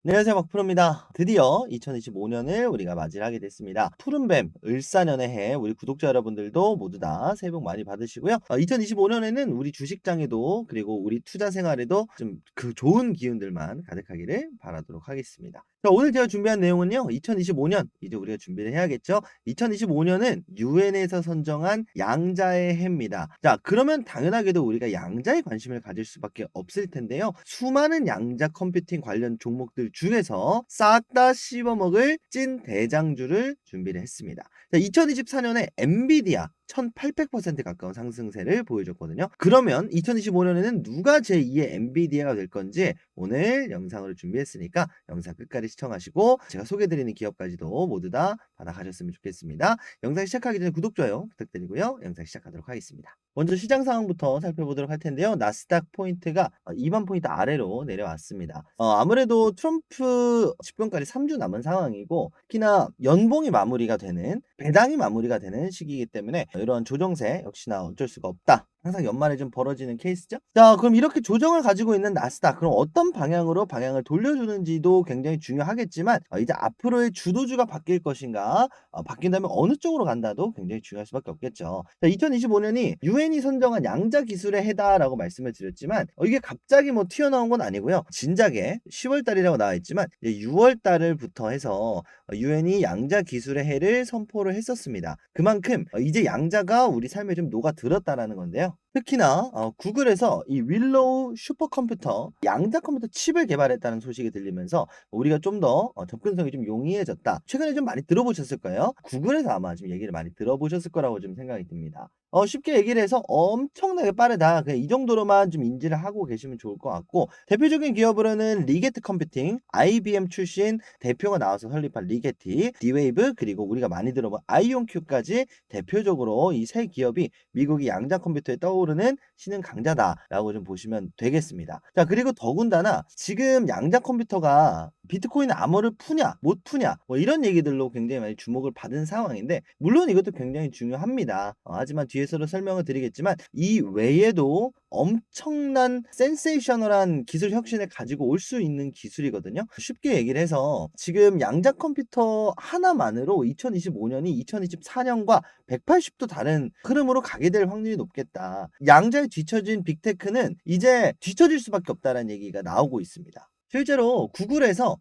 네, 안녕하세요. 박프로입니다. 드디어 2025년을 우리가 맞이를 하게 됐습니다. 푸른뱀, 을사년의 해, 우리 구독자 여러분들도 모두 다 새해 복 많이 받으시고요. 2025년에는 우리 주식장에도 그리고 우리 투자 생활에도 좀 그 좋은 기운들만 가득하기를 바라도록 하겠습니다. 자, 오늘 제가 준비한 내용은요. 2025년 이제 우리가 준비를 해야겠죠. 2025년은 유엔에서 선정한 양자의 해입니다. 자, 그러면 당연하게도 우리가 양자에 관심을 가질 수밖에 없을 텐데요. 수많은 양자 컴퓨팅 관련 종목들 중에서 싹 다 씹어먹을 찐 대장주를 준비를 했습니다. 자, 2024년에 엔비디아 1800% 가까운 상승세를 보여줬거든요. 그러면 2025년에는 누가 제2의 엔비디아가 될 건지 오늘 영상으로 준비했으니까 영상 끝까지 시청하시고 제가 소개해드리는 기업까지도 모두 다 받아가셨으면 좋겠습니다. 영상 시작하기 전에 구독, 좋아요 부탁드리고요. 영상 시작하도록 하겠습니다. 먼저 시장 상황부터 살펴보도록 할 텐데요. 나스닥 포인트가 2만 포인트 아래로 내려왔습니다. 아무래도 트럼프 집권까지 3주 남은 상황이고 특히나 연봉이 마무리가 되는 배당이 마무리가 되는 시기이기 때문에 이런 조정세 역시나 어쩔 수가 없다. 항상 연말에 좀 벌어지는 케이스죠. 자, 그럼 이렇게 조정을 가지고 있는 나스닥 그럼 어떤 방향으로 방향을 돌려주는지도 굉장히 중요하겠지만 이제 앞으로의 주도주가 바뀔 것인가 바뀐다면 어느 쪽으로 간다도 굉장히 중요할 수밖에 없겠죠. 자, 2025년이 유엔이 선정한 양자 기술의 해다라고 말씀을 드렸지만 이게 갑자기 뭐 튀어나온 건 아니고요. 진작에 10월 달이라고 나와 있지만 6월 달을부터 해서 유엔이 양자 기술의 해를 선포를 했었습니다. 그만큼 이제 양자가 우리 삶에 좀 녹아들었다라는 건데요. 특히나 구글에서 이 윌로우 슈퍼컴퓨터 양자 컴퓨터 칩을 개발했다는 소식이 들리면서 우리가 좀 더 접근성이 좀 용이해졌다. 최근에 좀 많이 들어보셨을 거예요. 구글에서 아마 좀 얘기를 많이 들어보셨을 거라고 좀 생각이 듭니다. 쉽게 얘기를 해서 엄청나게 빠르다. 그냥 이 정도로만 좀 인지를 하고 계시면 좋을 것 같고 대표적인 기업으로는 리게트 컴퓨팅, IBM 출신 대표가 나와서 설립한 리게티, D-Wave 그리고 우리가 많이 들어본 아이온큐까지 대표적으로 이 세 기업이 미국의 양자 컴퓨터에 떠오르는 신흥 강자다라고 좀 보시면 되겠습니다. 자, 그리고 더군다나 지금 양자 컴퓨터가 비트코인 암호를 푸냐 못 푸냐 뭐 이런 얘기들로 굉장히 많이 주목을 받은 상황인데 물론 이것도 굉장히 중요합니다. 하지만 뒤에서도 설명을 드리겠지만 이 외에도 엄청난 센세이셔널한 기술 혁신을 가지고 올 수 있는 기술이거든요. 쉽게 얘기를 해서 지금 양자 컴퓨터 하나만으로 2025년이 2024년과 180도 다른 흐름으로 가게 될 확률이 높겠다. 양자에 뒤처진 빅테크는 이제 뒤처질 수밖에 없다는 얘기가 나오고 있습니다. 실제로 구글에서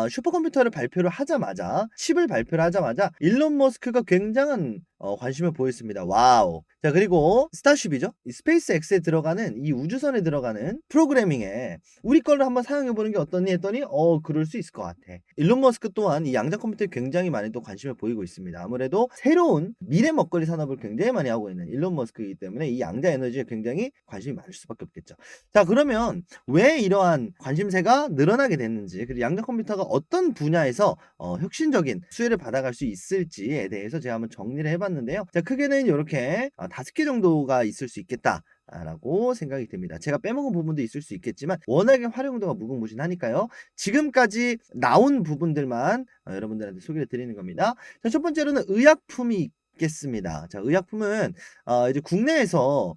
슈퍼컴퓨터를 발표를 하자마자 칩을 발표를 하자마자 일론 머스크가 굉장한 관심을 보였습니다. 와우. 자, 그리고 스타쉽이죠. 이 스페이스X에 들어가는 이 우주선에 들어가는 프로그래밍에 우리 거를 한번 사용해 보는 게 어떠니 했더니 그럴 수 있을 것 같아. 일론 머스크 또한 이 양자 컴퓨터에 굉장히 많이 또 관심을 보이고 있습니다. 아무래도 새로운 미래 먹거리 산업을 굉장히 많이 하고 있는 일론 머스크이기 때문에 이 양자 에너지에 굉장히 관심이 많을 수밖에 없겠죠. 자, 그러면 왜 이러한 관심세가 늘어나게 됐는지 그리고 양자 컴퓨터가 어떤 분야에서 혁신적인 수혜를 받아갈 수 있을지에 대해서 제가 한번 정리를 해봤는데요. 자, 크게는 이렇게 5개 정도가 있을 수 있겠다. 라고 생각이 듭니다. 제가 빼먹은 부분도 있을 수 있겠지만 워낙에 활용도가 무궁무진하니까요. 지금까지 나온 부분들만 여러분들한테 소개를 드리는 겁니다. 자, 첫 번째로는 의약품이 있겠습니다. 자, 의약품은 이제 국내에서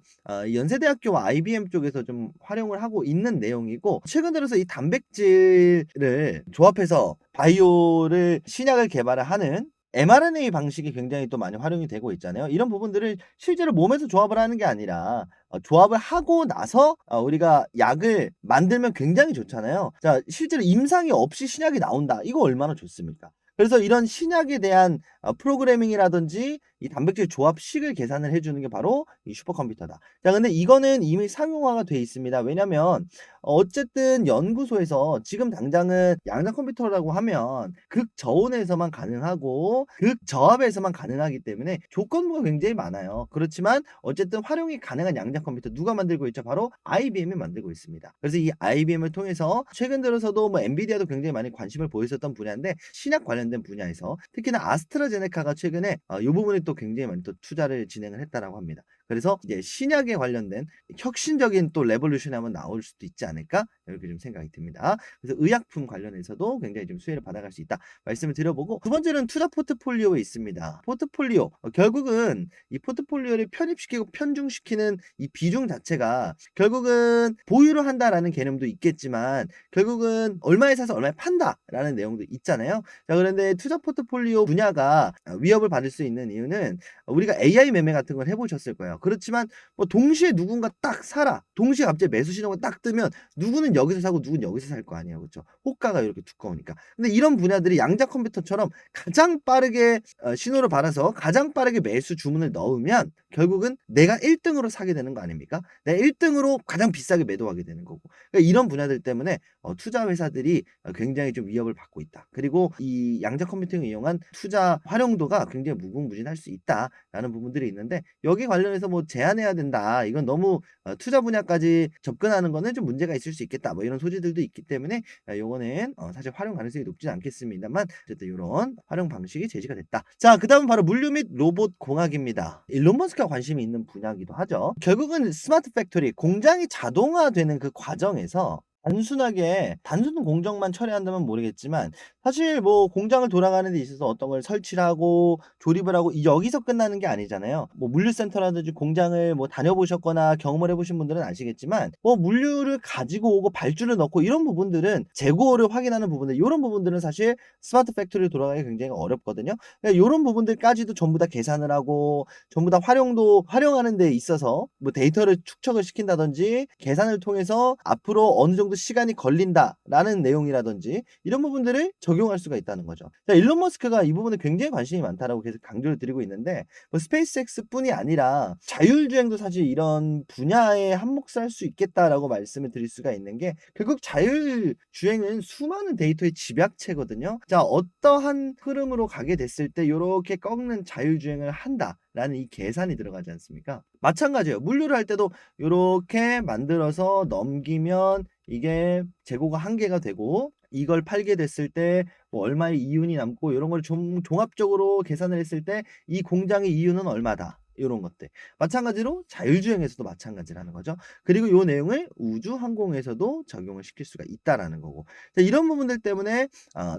연세대학교와 IBM 쪽에서 좀 활용을 하고 있는 내용이고 최근 들어서 이 단백질을 조합해서 바이오를 신약을 개발을 하는 mRNA 방식이 굉장히 또 많이 활용이 되고 있잖아요. 이런 부분들을 실제로 몸에서 조합을 하는 게 아니라 조합을 하고 나서 우리가 약을 만들면 굉장히 좋잖아요. 자, 실제로 임상이 없이 신약이 나온다. 이거 얼마나 좋습니까? 그래서 이런 신약에 대한 프로그래밍이라든지 이 단백질 조합식을 계산을 해 주는 게 바로 이 슈퍼컴퓨터다. 자, 근데 이거는 이미 상용화가 돼 있습니다. 왜냐면 어쨌든 연구소에서 지금 당장은 양자 컴퓨터라고 하면 극저온에서만 가능하고 극저압에서만 가능하기 때문에 조건부가 굉장히 많아요. 그렇지만 어쨌든 활용이 가능한 양자 컴퓨터 누가 만들고 있죠? 바로 IBM이 만들고 있습니다. 그래서 이 IBM을 통해서 최근 들어서도 뭐 엔비디아도 굉장히 많이 관심을 보였었던 분야인데 신약 관련된 분야에서 특히나 아스트라제네카가 최근에 이 부분에 또 굉장히 많이 또 투자를 진행을 했다라고 합니다. 그래서 이제 신약에 관련된 혁신적인 또 레볼루션이 한번 나올 수도 있지 않을까? 이렇게 좀 생각이 듭니다. 그래서 의약품 관련해서도 굉장히 좀 수혜를 받아갈 수 있다. 말씀을 드려보고 두 번째는 투자 포트폴리오에 있습니다. 포트폴리오 결국은 이 포트폴리오를 편입시키고 편중시키는 이 비중 자체가 결국은 보유를 한다라는 개념도 있겠지만 결국은 얼마에 사서 얼마에 판다라는 내용도 있잖아요. 자, 그런데 투자 포트폴리오 분야가 위협을 받을 수 있는 이유는 우리가 AI 매매 같은 걸 해보셨을 거예요. 그렇지만 뭐 동시에 누군가 딱 사라, 동시에 갑자기 매수 신호가 딱 뜨면 누구는 여기서 사고 누구는 여기서 살 거 아니에요, 그렇죠? 호가가 이렇게 두꺼우니까. 근데 이런 분야들이 양자 컴퓨터처럼 가장 빠르게 신호를 받아서 가장 빠르게 매수 주문을 넣으면 결국은 내가 1등으로 사게 되는 거 아닙니까? 내가 1등으로 가장 비싸게 매도하게 되는 거고. 그러니까 이런 분야들 때문에 투자 회사들이 굉장히 좀 위협을 받고 있다. 그리고 이 양자 컴퓨팅을 이용한 투자 활용도가 굉장히 무궁무진할 수 있다라는 부분들이 있는데 여기 관련해서 뭐 제한해야 된다. 이건 너무 투자 분야까지 접근하는 거는 좀 문제가 있을 수 있겠다. 뭐 이런 소지들도 있기 때문에 요거는 사실 활용 가능성이 높진 않겠습니다만 어쨌든 이런 활용 방식이 제시가 됐다. 자, 그다음은 바로 물류 및 로봇 공학입니다. 일론 머스크가 관심이 있는 분야이기도 하죠. 결국은 스마트 팩토리, 공장이 자동화되는 그 과정에서 단순 공정만 처리한다면 모르겠지만 사실 뭐 공장을 돌아가는 데 있어서 어떤 걸 설치를 하고 조립을 하고 여기서 끝나는 게 아니잖아요. 뭐 물류센터라든지 공장을 뭐 다녀보셨거나 경험을 해보신 분들은 아시겠지만 뭐 물류를 가지고 오고 발주를 넣고 이런 부분들은 재고를 확인하는 부분들, 이런 부분들은 사실 스마트 팩토리로 돌아가기 굉장히 어렵거든요. 그러니까 이런 부분들까지도 전부 다 계산을 하고 전부 다 활용하는 데 있어서 뭐 데이터를 축적을 시킨다든지 계산을 통해서 앞으로 어느 정도 시간이 걸린다라는 내용이라든지 이런 부분들을 적용할 수가 있다는 거죠. 자, 일론 머스크가 이 부분에 굉장히 관심이 많다라고 계속 강조를 드리고 있는데 뭐 스페이스X뿐이 아니라 자율주행도 사실 이런 분야에 한몫을 할 수 있겠다라고 말씀을 드릴 수가 있는 게 결국 자율주행은 수많은 데이터의 집약체거든요. 자, 어떠한 흐름으로 가게 됐을 때 요렇게 꺾는 자율주행을 한다라는 이 계산이 들어가지 않습니까? 마찬가지예요. 물류를 할 때도 요렇게 만들어서 넘기면 이게 재고가 한계가 되고 이걸 팔게 됐을 때 뭐 얼마의 이윤이 남고 이런 걸 좀 종합적으로 계산을 했을 때 이 공장의 이윤은 얼마다. 요런 것들. 마찬가지로 자율주행에서도 마찬가지라는 거죠. 그리고 요 내용을 우주 항공에서도 적용을 시킬 수가 있다라는 거고. 자, 이런 부분들 때문에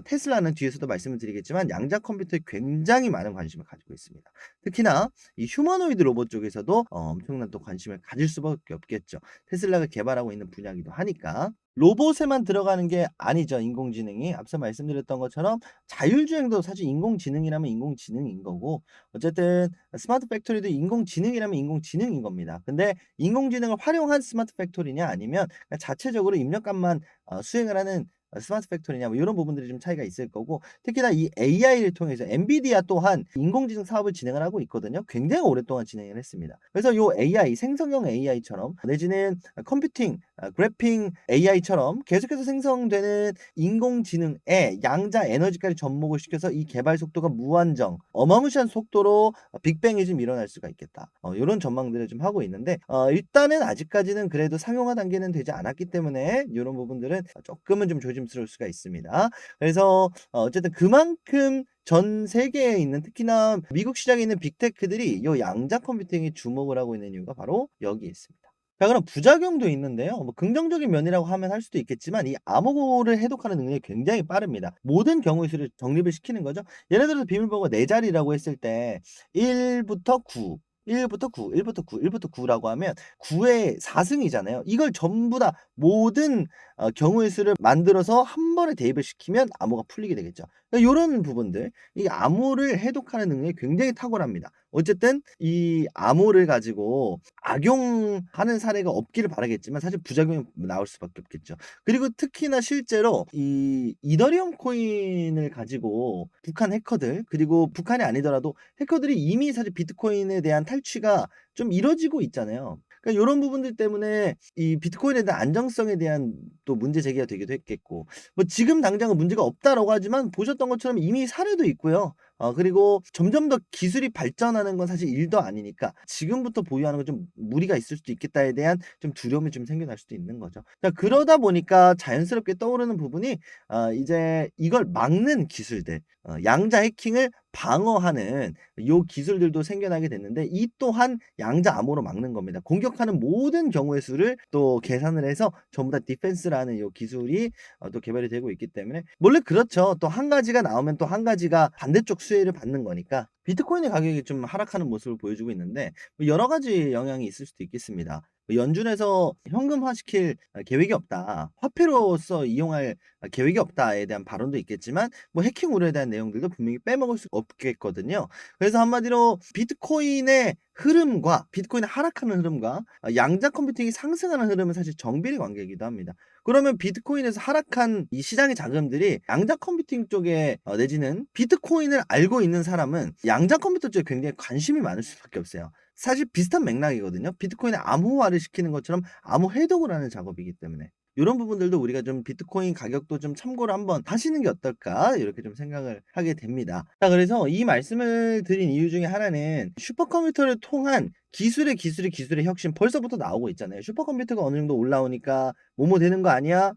테슬라는 뒤에서도 말씀을 드리겠지만 양자 컴퓨터에 굉장히 많은 관심을 가지고 있습니다. 특히나 이 휴머노이드 로봇 쪽에서도 엄청난 또 관심을 가질 수밖에 없겠죠. 테슬라가 개발하고 있는 분야이기도 하니까. 로봇에만 들어가는 게 아니죠, 인공지능이. 앞서 말씀드렸던 것처럼 자율주행도 사실 인공지능이라면 인공지능인 거고 어쨌든 스마트 팩토리도 인공지능이라면 인공지능인 겁니다. 근데 인공지능을 활용한 스마트 팩토리냐 아니면 그냥 자체적으로 입력값만 수행을 하는 스마트 팩토리냐 뭐 이런 부분들이 좀 차이가 있을 거고 특히나 이 AI를 통해서 엔비디아 또한 인공지능 사업을 진행을 하고 있거든요. 굉장히 오랫동안 진행을 했습니다. 그래서 요 AI 생성형 AI처럼 내지는 컴퓨팅 그래핑 AI처럼 계속해서 생성되는 인공지능에 양자 에너지까지 접목을 시켜서 이 개발 속도가 무한정 어마무시한 속도로 빅뱅이 좀 일어날 수가 있겠다. 요런 전망들을 좀 하고 있는데 일단은 아직까지는 그래도 상용화 단계는 되지 않았기 때문에 요런 부분들은 조금은 좀 조심스러울 수가 있습니다. 그래서 어쨌든 그만큼 전 세계에 있는 특히나 미국 시장에 있는 빅테크들이 요 양자 컴퓨팅에 주목을 하고 있는 이유가 바로 여기에 있습니다. 자, 그럼 부작용도 있는데요. 뭐 긍정적인 면이라고 하면 할 수도 있겠지만 이 암호를 해독하는 능력이 굉장히 빠릅니다. 모든 경우의 수를 정립을 시키는 거죠. 예를 들어서 비밀번호가 4자리라고 했을 때 1부터 9 1부터 9, 1부터 9, 1부터 9라고 하면 9의 4승이잖아요. 이걸 전부 다 모든 경우의 수를 만들어서 한 번에 대입을 시키면 암호가 풀리게 되겠죠. 그러니까 요런 부분들, 이 암호를 해독하는 능력이 굉장히 탁월합니다. 어쨌든 이 암호를 가지고 악용하는 사례가 없기를 바라겠지만 사실 부작용이 나올 수밖에 없겠죠. 그리고 특히나 실제로 이 이더리움 코인을 가지고 북한 해커들 그리고 북한이 아니더라도 해커들이 이미 사실 비트코인에 대한 탈취가 좀 이뤄지고 있잖아요. 그러니까 요런 부분들 때문에 이 비트코인에 대한 안정성에 대한 또 문제 제기가 되기도 했겠고 뭐 지금 당장은 문제가 없다라고 하지만 보셨던 것처럼 이미 사례도 있고요. 그리고 점점 더 기술이 발전하는 건 사실 일도 아니니까 지금부터 보유하는 건 좀 무리가 있을 수도 있겠다에 대한 좀 두려움이 좀 생겨날 수도 있는 거죠. 자, 그러다 보니까 자연스럽게 떠오르는 부분이 이제 이걸 막는 기술들 양자 해킹을 방어하는 요 기술들도 생겨나게 됐는데 이 또한 양자 암호로 막는 겁니다. 공격하는 모든 경우의 수를 또 계산을 해서 전부 다 디펜스라는 요 기술이 또 개발이 되고 있기 때문에 원래 그렇죠. 또 한 가지가 나오면 또 한 가지가 반대쪽 수혜를 받는 거니까 비트코인의 가격이 좀 하락하는 모습을 보여주고 있는데 여러 가지 영향이 있을 수도 있겠습니다. 연준에서 현금화시킬 계획이 없다. 화폐로서 이용할 계획이 없다에 대한 발언도 있겠지만 뭐 해킹 우려에 대한 내용들도 분명히 빼먹을 수 없겠거든요. 그래서 한마디로 비트코인의 흐름과 비트코인의 하락하는 흐름과 양자 컴퓨팅이 상승하는 흐름은 사실 정비례 관계이기도 합니다. 그러면 비트코인에서 하락한 이 시장의 자금들이 양자 컴퓨팅 쪽에 내지는 비트코인을 알고 있는 사람은 양자 컴퓨터 쪽에 굉장히 관심이 많을 수밖에 없어요. 사실 비슷한 맥락이거든요. 비트코인을 암호화를 시키는 것처럼 암호 해독을 하는 작업이기 때문에. 요런 부분들도 우리가 좀 비트코인 가격도 좀 참고를 한번 하시는 게 어떨까 이렇게 좀 생각을 하게 됩니다. 자, 그래서 이 말씀을 드린 이유 중에 하나는 슈퍼컴퓨터를 통한 기술의 혁신 벌써부터 나오고 있잖아요. 슈퍼컴퓨터가 어느 정도 올라오니까 뭐뭐 되는 거 아니야?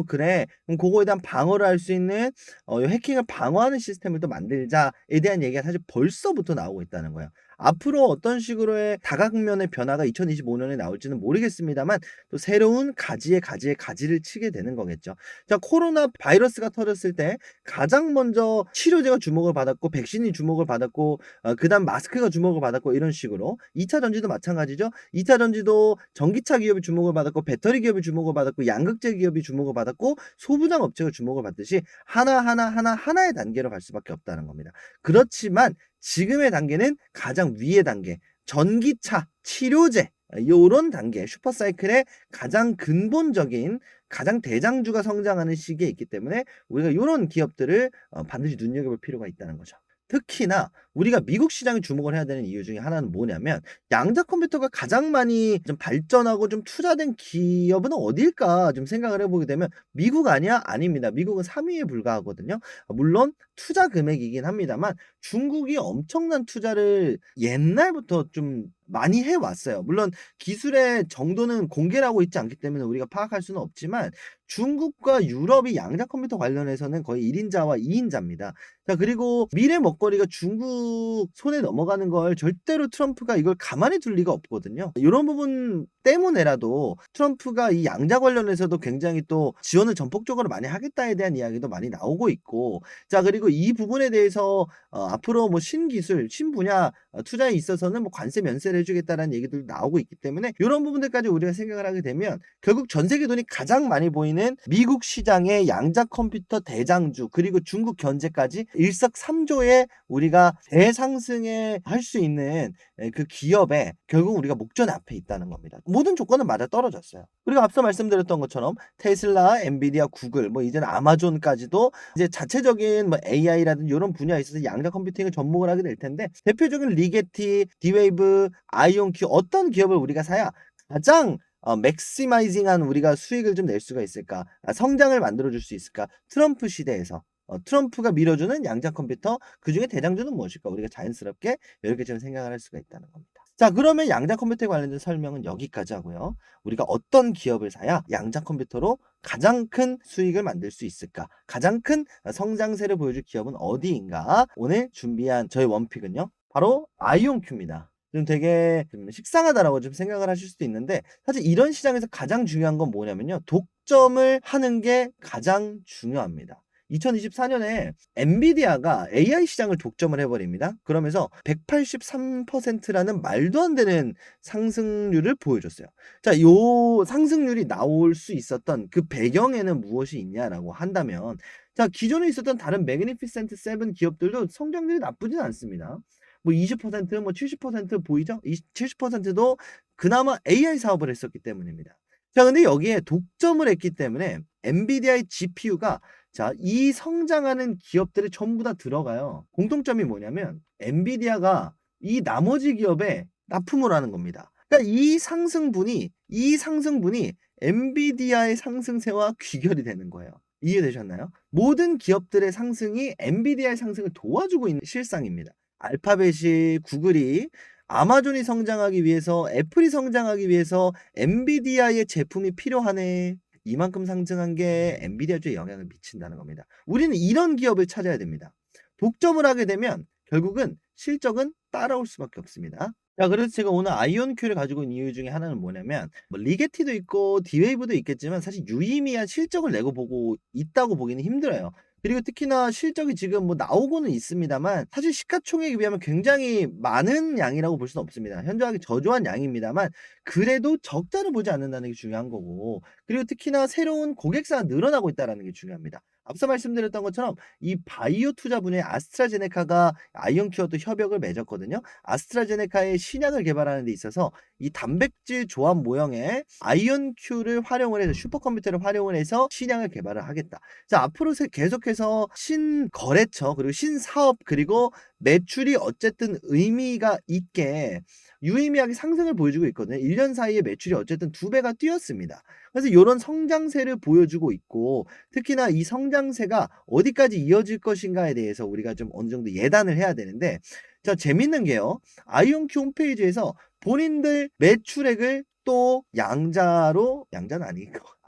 그래. 그럼 그거에 대한 방어를 할 수 있는 해킹을 방어하는 시스템을 또 만들자에 대한 얘기가 사실 벌써부터 나오고 있다는 거예요. 앞으로 어떤 식으로의 다각면의 변화가 2025년에 나올지는 모르겠습니다만 또 새로운 가지를 치게 되는 거겠죠. 자, 코로나 바이러스가 터졌을 때 가장 먼저 치료제가 주목을 받았고 백신이 주목을 받았고 그다음 마스크가 주목을 받았고 이런 식으로 2차 전지도 마찬가지죠. 2차 전지도 전기차 기업이 주목을 받았고 배터리 기업이 주목을 받았고 양극재 기업이 주목을 받았고 소부장 업체가 주목을 받듯이 하나의 단계로 갈 수밖에 없다는 겁니다. 그렇지만 지금의 단계는 가장 위의 단계, 전기차, 치료제 요런 단계, 슈퍼사이클의 가장 근본적인 가장 대장주가 성장하는 시기에 있기 때문에 우리가 요런 기업들을 반드시 눈여겨볼 필요가 있다는 거죠. 특히나 우리가 미국 시장에 주목을 해야 되는 이유 중에 하나는 뭐냐면 양자 컴퓨터가 가장 많이 좀 발전하고 좀 투자된 기업은 어딜까 좀 생각을 해보게 되면 미국 아니야? 아닙니다. 미국은 3위에 불과하거든요. 물론 투자 금액이긴 합니다만 중국이 엄청난 투자를 옛날부터 좀 많이 해왔어요. 물론 기술의 정도는 공개를 하고 있지 않기 때문에 우리가 파악할 수는 없지만 중국과 유럽이 양자 컴퓨터 관련해서는 거의 1인자와 2인자입니다. 자, 그리고 미래 먹거리가 중국 손에 넘어가는 걸 절대로 트럼프가 이걸 가만히 둘 리가 없거든요. 이런 부분 때문에라도 트럼프가 이 양자 관련해서도 굉장히 또 지원을 전폭적으로 많이 하겠다에 대한 이야기도 많이 나오고 있고, 자, 그리고 이 부분에 대해서 앞으로 뭐 신기술, 신분야 투자에 있어서는 뭐 관세 면세를 해주겠다는 얘기들도 나오고 있기 때문에 이런 부분들까지 우리가 생각을 하게 되면 결국 전 세계 돈이 가장 많이 보이는 미국 시장의 양자 컴퓨터 대장주 그리고 중국 견제까지 일석삼조의 우리가 대상승에 할 수 있는 그 기업에 결국 우리가 목전 앞에 있다는 겁니다. 모든 조건은 맞아 떨어졌어요. 그리고 앞서 말씀드렸던 것처럼 테슬라, 엔비디아, 구글, 뭐 이제는 아마존까지도 이제 자체적인 뭐 AI라든지 이런 분야에 있어서 양자 컴퓨팅을 접목을 하게 될 텐데 대표적인 리게티, 디웨이브, 아이온큐 어떤 기업을 우리가 사야 가장 맥시마이징한 우리가 수익을 좀 낼 수가 있을까? 성장을 만들어 줄 수 있을까? 트럼프 시대에서 트럼프가 밀어주는 양자 컴퓨터 그중에 대장주는 무엇일까? 우리가 자연스럽게 이렇게 좀 생각을 할 수가 있다는 겁니다. 자, 그러면 양자 컴퓨터에 관련된 설명은 여기까지 하고요. 우리가 어떤 기업을 사야 양자 컴퓨터로 가장 큰 수익을 만들 수 있을까? 가장 큰 성장세를 보여줄 기업은 어디인가? 오늘 준비한 저희 원픽은요. 바로 아이온큐입니다. 좀 되게 좀 식상하다라고 좀 생각을 하실 수도 있는데 사실 이런 시장에서 가장 중요한 건 뭐냐면요. 독점을 하는 게 가장 중요합니다. 2024년에 엔비디아가 AI 시장을 독점을 해버립니다. 그러면서 183%라는 말도 안 되는 상승률을 보여줬어요. 자, 요 상승률이 나올 수 있었던 그 배경에는 무엇이 있냐라고 한다면 자, 기존에 있었던 다른 매그니피센트 7 기업들도 성장률이 나쁘진 않습니다. 뭐 20%, 뭐 70% 보이죠? 70%도 그나마 AI 사업을 했었기 때문입니다. 자, 근데 여기에 독점을 했기 때문에 엔비디아의 GPU가 자, 이 성장하는 기업들이 전부 다 들어가요. 공통점이 뭐냐면 엔비디아가 이 나머지 기업에 납품을 하는 겁니다. 그러니까 이 상승분이 엔비디아의 상승세와 귀결이 되는 거예요. 이해되셨나요? 모든 기업들의 상승이 엔비디아의 상승을 도와주고 있는 실상입니다. 알파벳이 구글이 아마존이 성장하기 위해서 애플이 성장하기 위해서 엔비디아의 제품이 필요하네. 이만큼 상승한 게 엔비디아 주에 영향을 미친다는 겁니다. 우리는 이런 기업을 찾아야 됩니다. 독점을 하게 되면 결국은 실적은 따라올 수밖에 없습니다. 자, 그래서 제가 오늘 아이온큐를 가지고 있는 이유 중에 하나는 뭐냐면 뭐 리게티도 있고 디웨이브도 있겠지만 사실 유의미한 실적을 내고 보고 있다고 보기는 힘들어요. 그리고 특히나 실적이 지금 뭐 나오고는 있습니다만 사실 시가총액에 비하면 굉장히 많은 양이라고 볼 수는 없습니다. 현저하게 저조한 양입니다만 그래도 적자를 보지 않는다는 게 중요한 거고, 그리고 특히나 새로운 고객사가 늘어나고 있다는 게 중요합니다. 앞서 말씀드렸던 것처럼 이 바이오 투자 분야의 아스트라제네카가 아이온큐와 또 협약을 맺었거든요. 아스트라제네카의 신약을 개발하는 데 있어서 이 단백질 조합 모형의 아이온큐를 활용을 해서 슈퍼컴퓨터를 활용을 해서 신약을 개발을 하겠다. 자, 앞으로 계속해서 신거래처 그리고 신사업 그리고 매출이 어쨌든 의미가 있게 유의미하게 상승을 보여주고 있거든요. 1년 사이에 매출이 어쨌든 2배가 뛰었습니다. 그래서 요런 성장세를 보여주고 있고, 특히나 이 성장세가 어디까지 이어질 것인가에 대해서 우리가 좀 어느 정도 예단을 해야 되는데, 자, 재밌는 게요. 아이온큐 홈페이지에서 본인들 매출액을 또 양자는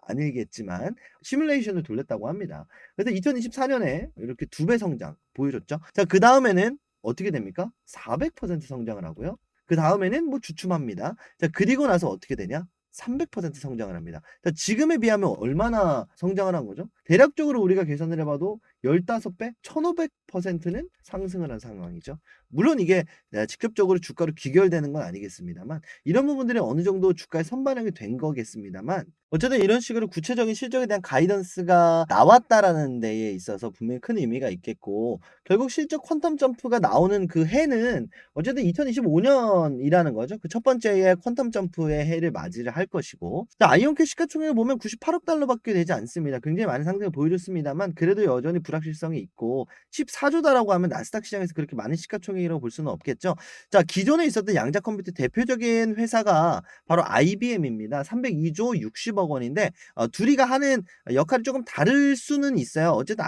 아니겠지만 시뮬레이션을 돌렸다고 합니다. 그래서 2024년에 이렇게 2배 성장 보여줬죠. 자, 그다음에는 어떻게 됩니까? 400% 성장을 하고요. 그다음에는 뭐 주춤합니다. 자, 그리고 나서 어떻게 되냐? 300% 성장을 합니다. 자, 지금에 비하면 얼마나 성장을 한 거죠? 대략적으로 우리가 계산을 해봐도 15배, 1500%는 상승을 한 상황이죠. 물론 이게 직접적으로 주가로 귀결되는 건 아니겠습니다만 이런 부분들이 어느 정도 주가에 선반영이 된 거겠습니다만, 어쨌든 이런 식으로 구체적인 실적에 대한 가이던스가 나왔다라는 데에 있어서 분명히 큰 의미가 있겠고, 결국 실적 퀀텀 점프가 나오는 그 해는 어쨌든 2025년이라는 거죠. 그 첫 번째의 퀀텀 점프의 해를 맞이를 할 것이고, 자, 아이온큐 시가총액을 보면 98억 달러밖에 되지 않습니다. 굉장히 많은 상승을 보여줬습니다만 그래도 여전히 불확실성이 있고 14조다라고 하면 나스닥 시장에서 그렇게 많은 시가총액이라고 볼 수는 없겠죠. 자, 기존에 있었던 양자 컴퓨터 대표적인 회사가 바로 IBM입니다. 302조 60억 원인데 둘이가 하는 역할이 조금 다를 수는 있어요. 어쨌든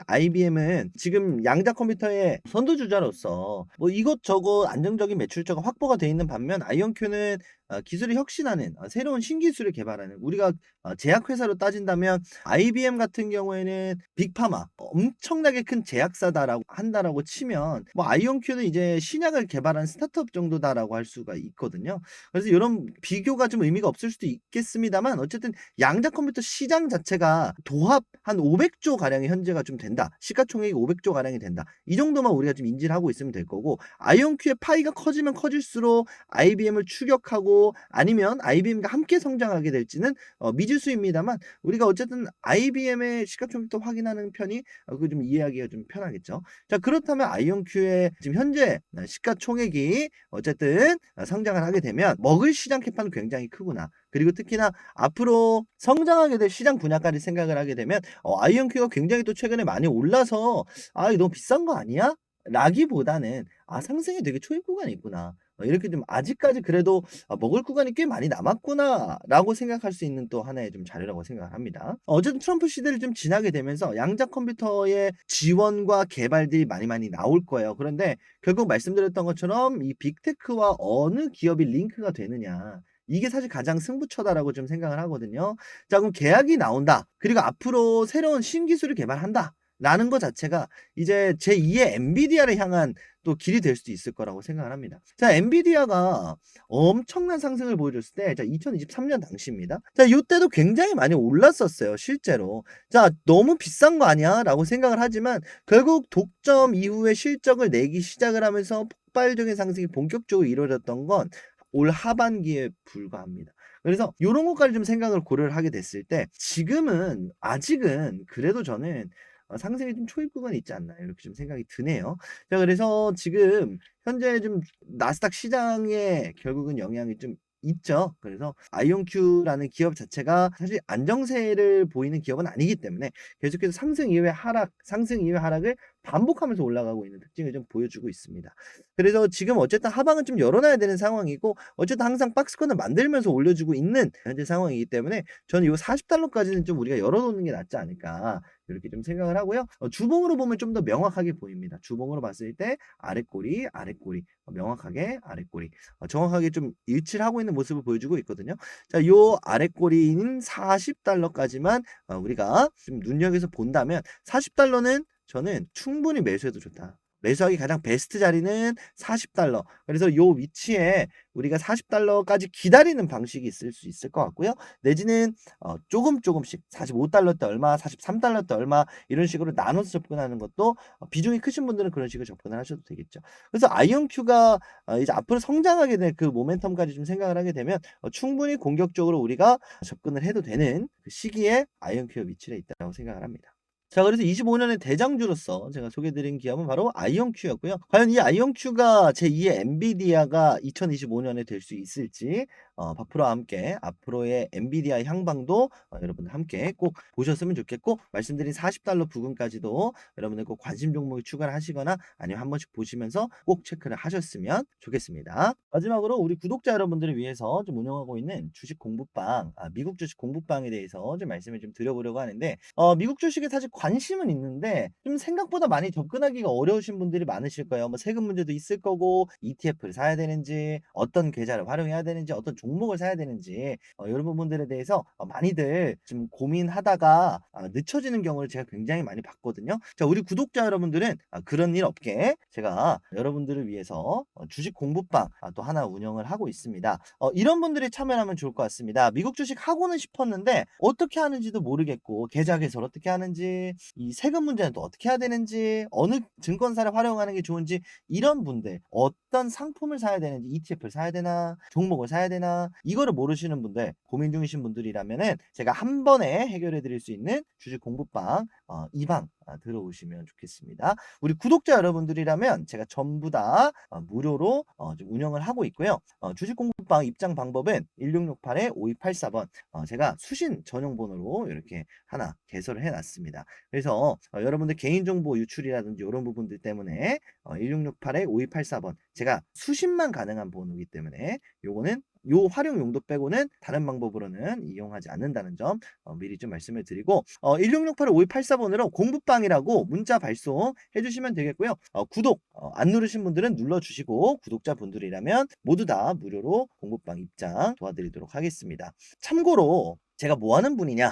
IBM은 지금 양자 컴퓨터의 선두주자로서 뭐 이것저것 안정적인 매출처가 확보가 돼 있는 반면 아이온큐는 기술이 혁신하는 새로운 신기술을 개발하는, 우리가 제약회사로 따진다면 IBM 같은 경우에는 빅파마 엄청나게 큰 제약사다라고 한다라고 치면 뭐 아이온큐는 이제 신약을 개발한 스타트업 정도다라고 할 수가 있거든요. 그래서 이런 비교가 좀 의미가 없을 수도 있겠습니다만 어쨌든 양자 컴퓨터 시장 자체가 도합 한 500조 가량이 현재가 좀 된다. 시가총액이 500조 가량이 된다. 이 정도만 우리가 좀 인지를 하고 있으면 될 거고, 아이온큐의 파이가 커지면 커질수록 IBM을 추격하고 아니면 IBM과 함께 성장하게 될지는 미지수입니다만 우리가 어쨌든 IBM의 시가총액도 확인하는 편이 그거 좀 이해하기가 좀 편하겠죠. 자, 그렇다면 아이온큐의 지금 현재 시가총액이 어쨌든 성장을 하게 되면 먹을 시장 캐파는 굉장히 크구나. 그리고 특히나 앞으로 성장하게 될 시장 분야까지 생각을 하게 되면 아이온큐가 굉장히 또 최근에 많이 올라서 이거 너무 비싼 거 아니야? 라기보다는 상승이 되게 초입 구간이 있구나. 이렇게 좀 아직까지 그래도 먹을 구간이 꽤 많이 남았구나라고 생각할 수 있는 또 하나의 좀 자료라고 생각을 합니다. 어쨌든 트럼프 시대를 좀 지나게 되면서 양자 컴퓨터의 지원과 개발들이 많이 나올 거예요. 그런데 결국 말씀드렸던 것처럼 이 빅테크와 어느 기업이 링크가 되느냐, 이게 사실 가장 승부처다라고 좀 생각을 하거든요. 자, 그럼 계약이 나온다. 그리고 앞으로 새로운 신기술을 개발한다. 라는 것 자체가 이제 제2의 엔비디아를 향한 또 길이 될 수도 있을 거라고 생각을 합니다. 자, 엔비디아가 엄청난 상승을 보여줬을 때, 자, 2023년 당시입니다. 자, 이때도 굉장히 많이 올랐었어요, 실제로. 자, 너무 비싼 거 아니야? 라고 생각을 하지만 결국 독점 이후에 실적을 내기 시작을 하면서 폭발적인 상승이 본격적으로 이루어졌던 건 올 하반기에 불과합니다. 그래서 요런 것까지 좀 생각을 고려를 하게 됐을 때 지금은 아직은 그래도 저는 상승이 좀 초입 구간이 있지 않나 이렇게 좀 생각이 드네요. 자, 그래서 지금 현재 좀 나스닥 시장에 결국은 영향이 좀 있죠. 그래서 아이온큐라는 기업 자체가 사실 안정세를 보이는 기업은 아니기 때문에 계속해서 상승 이후에 하락을 반복하면서 올라가고 있는 특징을 좀 보여주고 있습니다. 그래서 지금 어쨌든 하방은 좀 열어놔야 되는 상황이고 어쨌든 항상 박스권을 만들면서 올려주고 있는 현재 상황이기 때문에 저는 이 40달러까지는 좀 우리가 열어놓는 게 낫지 않을까 이렇게 좀 생각을 하고요. 주봉으로 보면 좀 더 명확하게 보입니다. 주봉으로 봤을 때 아랫꼬리, 명확하게 아랫꼬리, 정확하게 좀 일치를 하고 있는 모습을 보여주고 있거든요. 자, 요 아랫꼬리인 40달러까지만 우리가 좀 눈여겨서 본다면 40달러는 저는 충분히 매수해도 좋다. 매수하기 가장 베스트 자리는 $40. 그래서 요 위치에 우리가 $40까지 기다리는 방식이 있을 수 있을 것 같고요. 내지는 조금씩 $45 때 얼마, $43 때 얼마 이런 식으로 나눠서 접근하는 것도 비중이 크신 분들은 그런 식으로 접근을 하셔도 되겠죠. 그래서 아이언큐가 이제 앞으로 성장하게 될 그 모멘텀까지 좀 생각을 하게 되면 충분히 공격적으로 우리가 접근을 해도 되는 그 시기에 아이언큐가 위치해 있다고 생각을 합니다. 자, 그래서 25년의 대장주로서 제가 소개드린 기업은 바로 아이언큐였고요. 과연 이 아이언큐가 제2의 엔비디아가 2025년에 될 수 있을지 박프로와 함께 앞으로의 엔비디아 향방도 여러분들 함께 꼭 보셨으면 좋겠고, 말씀드린 $40 부근까지도 여러분들 꼭 관심 종목을 추가를 하시거나 아니면 한 번씩 보시면서 꼭 체크를 하셨으면 좋겠습니다. 마지막으로 우리 구독자 여러분들을 위해서 좀 운영하고 있는 주식 공부방, 미국 주식 공부방에 대해서 좀 말씀을 좀 드려보려고 하는데, 미국 주식에 사실 관심은 있는데 좀 생각보다 많이 접근하기가 어려우신 분들이 많으실 거예요. 뭐 세금 문제도 있을 거고, ETF를 사야 되는지, 어떤 계좌를 활용해야 되는지, 어떤 종목을 사야 되는지 이런 부분들에 대해서 많이들 좀 고민하다가 늦춰지는 경우를 제가 굉장히 많이 봤거든요. 자, 우리 구독자 여러분들은 그런 일 없게 제가 여러분들을 위해서 주식 공부방 또 하나 운영을 하고 있습니다. 이런 분들이 참여하면 좋을 것 같습니다. 미국 주식 하고는 싶었는데 어떻게 하는지도 모르겠고, 계좌 개설 어떻게 하는지, 이 세금 문제는 또 어떻게 해야 되는지, 어느 증권사를 활용하는 게 좋은지, 이런 분들 어떤 상품을 사야 되는지, ETF를 사야 되나 종목을 사야 되나 이거를 모르시는 분들, 고민 중이신 분들이라면은 제가 한 번에 해결해 드릴 수 있는 주식 공부방 이방 들어오시면 좋겠습니다. 우리 구독자 여러분들이라면 제가 전부 다 무료로 좀 운영을 하고 있고요. 주식 공부방 입장 방법은 1668-5284번 제가 수신 전용 번호로 이렇게 하나 개설을 해놨습니다. 그래서 여러분들 개인정보 유출이라든지 이런 부분들 때문에 1668-5284번 제가 수신만 가능한 번호이기 때문에 요거는 요 활용 용도 빼고는 다른 방법으로는 이용하지 않는다는 점 미리 좀 말씀을 드리고, 1668-5284번으로 공부방이라고 문자 발송해 주시면 되겠고요. 구독 안 누르신 분들은 눌러주시고, 구독자분들이라면 모두 다 무료로 공부방 입장 도와드리도록 하겠습니다. 참고로 제가 뭐 하는 분이냐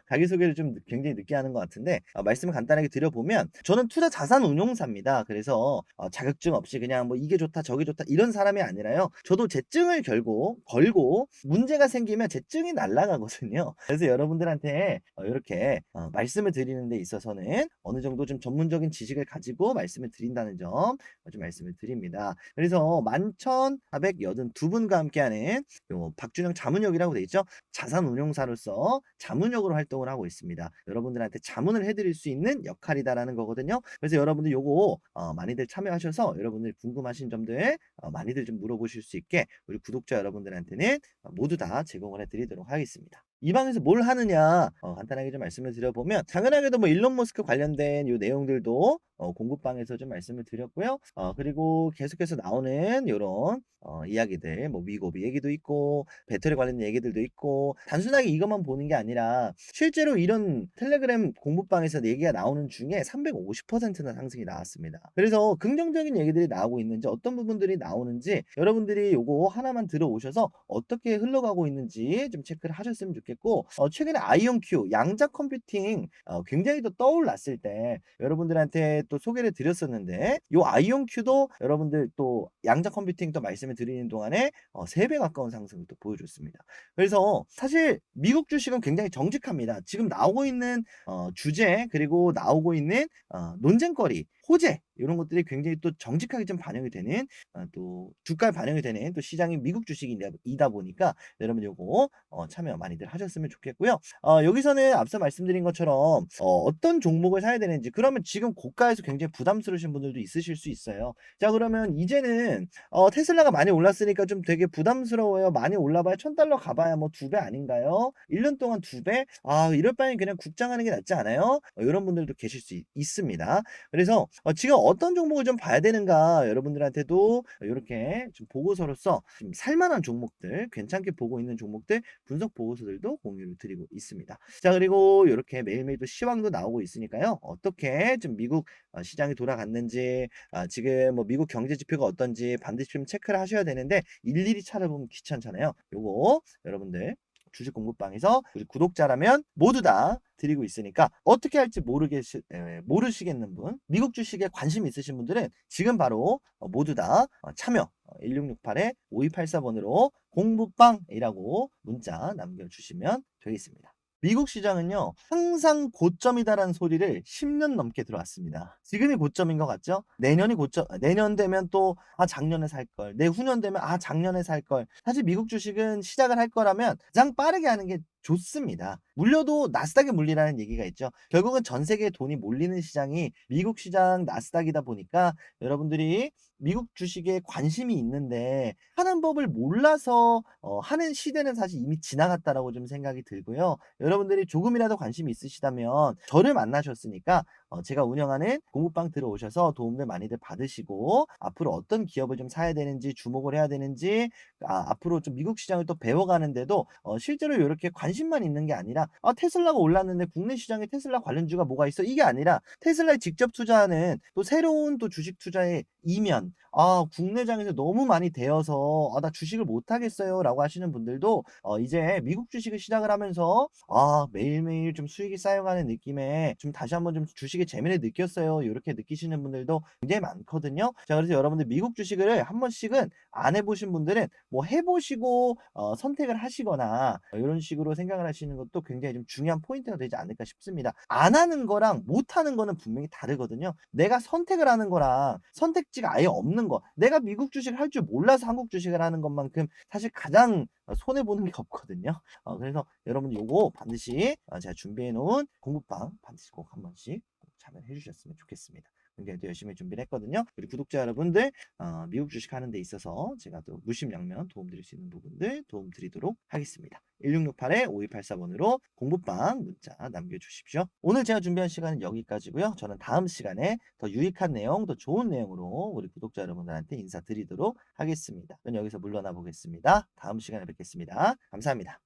자기소개를 좀 굉장히 늦게 하는 것 같은데, 말씀을 간단하게 드려보면 저는 투자 자산 운용사입니다. 그래서 자격증 없이 그냥 뭐 이게 좋다 저게 좋다 이런 사람이 아니라요, 저도 재증을 걸고 문제가 생기면 재증이 날아가거든요. 그래서 여러분들한테 이렇게 말씀을 드리는 데 있어서는 어느 정도 좀 전문적인 지식을 가지고 말씀을 드린다는 점 좀 말씀을 드립니다. 그래서 11,482분과 함께하는 요 박준영 자문역이라고 돼 있죠. 자산 운용사로서 자문역으로 활동을 하고 있습니다. 여러분들한테 자문을 해드릴 수 있는 역할이다라는 거거든요. 그래서 여러분들 요거 많이들 참여하셔서 여러분들 궁금하신 점들 많이들 좀 물어보실 수 있게 우리 구독자 여러분들한테는 모두 다 제공을 해드리도록 하겠습니다. 이 방에서 뭘 하느냐 간단하게 좀 말씀을 드려보면, 당연하게도 뭐 일론 머스크 관련된 요 내용들도 공부방에서 좀 말씀을 드렸고요. 그리고 계속해서 나오는 요런 이야기들, 뭐 위고비 얘기도 있고 배터리 관련된 얘기들도 있고, 단순하게 이것만 보는 게 아니라 실제로 이런 텔레그램 공부방에서 얘기가 나오는 중에 350%나 상승이 나왔습니다. 그래서 긍정적인 얘기들이 나오고 있는지, 어떤 부분들이 나오는지 여러분들이 요거 하나만 들어오셔서 어떻게 흘러가고 있는지 좀 체크를 하셨으면 좋겠고, 최근에 아이온큐 양자 컴퓨팅 굉장히 또 떠올랐을 때 여러분들한테 또 소개를 드렸었는데, 요 아이온큐도 여러분들 또 양자 컴퓨팅 또 말씀을 드리는 동안에 3배 가까운 상승을 또 보여줬습니다. 그래서 사실 미국 주식은 굉장히 정직합니다. 지금 나오고 있는 주제, 그리고 나오고 있는 논쟁거리, 호재 이런 것들이 굉장히 또 정직하게 좀 반영이 되는, 또 주가에 반영이 되는 또 시장이 미국 주식이다 보니까 여러분 요거 참여 많이들 하셨으면 좋겠고요. 여기서는 앞서 말씀드린 것처럼 어떤 종목을 사야 되는지, 그러면 지금 고가에서 굉장히 부담스러우신 분들도 있으실 수 있어요. 자, 그러면 이제는 테슬라가 많이 올랐으니까 좀 되게 부담스러워요. 많이 올라봐야 $1,000 가봐야 뭐 2배 아닌가요? 1년 동안 2배? 이럴 바엔 그냥 국장하는 게 낫지 않아요? 이런 분들도 계실 수 있습니다. 그래서 지금 어떤 종목을 좀 봐야 되는가, 여러분들한테도 이렇게 좀 보고서로서 좀 살만한 종목들, 괜찮게 보고 있는 종목들 분석 보고서들도 공유를 드리고 있습니다. 자, 그리고 이렇게 매일매일 또 시황도 나오고 있으니까요, 어떻게 좀 미국 시장이 돌아갔는지, 지금 뭐 미국 경제 지표가 어떤지 반드시 좀 체크를 하셔야 되는데 일일이 찾아보면 귀찮잖아요. 요거 여러분들 주식 공부방에서 우리 구독자라면 모두 다 드리고 있으니까 어떻게 할지 모르시겠는 분, 미국 주식에 관심 있으신 분들은 지금 바로 모두 다 참여 1668-5284번으로 공부방이라고 문자 남겨주시면 되겠습니다. 미국 시장은요, 항상 고점이다라는 소리를 10년 넘게 들어왔습니다. 지금이 고점인 것 같죠? 내년이 고점, 내년 되면 또, 작년에 살 걸. 내후년 되면, 작년에 살 걸. 사실 미국 주식은 시작을 할 거라면 가장 빠르게 하는 게 좋습니다. 물려도 나스닥에 물리라는 얘기가 있죠. 결국은 전 세계에 돈이 몰리는 시장이 미국 시장 나스닥이다 보니까 여러분들이 미국 주식에 관심이 있는데 하는 법을 몰라서 하는 시대는 사실 이미 지나갔다라고 좀 생각이 들고요. 여러분들이 조금이라도 관심이 있으시다면 저를 만나셨으니까 제가 운영하는 공부방 들어오셔서 도움들 많이들 받으시고 앞으로 어떤 기업을 좀 사야 되는지 주목을 해야 되는지 앞으로 좀 미국 시장을 또 배워가는데도 실제로 이렇게 관심만 있는 게 아니라 테슬라가 올랐는데 국내 시장에 테슬라 관련주가 뭐가 있어? 이게 아니라 테슬라에 직접 투자하는 또 새로운 또 주식 투자의 이면 국내장에서 너무 많이 되어서 나 주식을 못 하겠어요 라고 하시는 분들도 이제 미국 주식을 시작을 하면서 매일매일 좀 수익이 쌓여가는 느낌에 좀 다시 한번 좀 주식의 재미를 느꼈어요 이렇게 느끼시는 분들도 굉장히 많거든요. 자, 그래서 여러분들 미국 주식을 한 번씩은 안 해보신 분들은 뭐 해보시고 선택을 하시거나 이런 식으로 생각을 하시는 것도 굉장히 좀 중요한 포인트가 되지 않을까 싶습니다. 안 하는 거랑 못 하는 거는 분명히 다르거든요. 내가 선택을 하는 거랑 선택지가 아예 없는 거, 내가 미국 주식을 할 줄 몰라서 한국 주식을 하는 것만큼 사실 가장 손해 보는 게 없거든요. 그래서 여러분들 요거 반드시 제가 준비해 놓은 공부방 반드시 꼭 한 번씩 참여해 주셨으면 좋겠습니다. 굉장히 또 열심히 준비를 했거든요. 우리 구독자 여러분들 미국 주식 하는 데 있어서 제가 또 무심양면 도움 드릴 수 있는 부분들 도움 드리도록 하겠습니다. 1668-5284번으로 공부방 문자 남겨주십시오. 오늘 제가 준비한 시간은 여기까지고요. 저는 다음 시간에 더 유익한 내용, 더 좋은 내용으로 우리 구독자 여러분들한테 인사드리도록 하겠습니다. 저는 여기서 물러나 보겠습니다. 다음 시간에 뵙겠습니다. 감사합니다.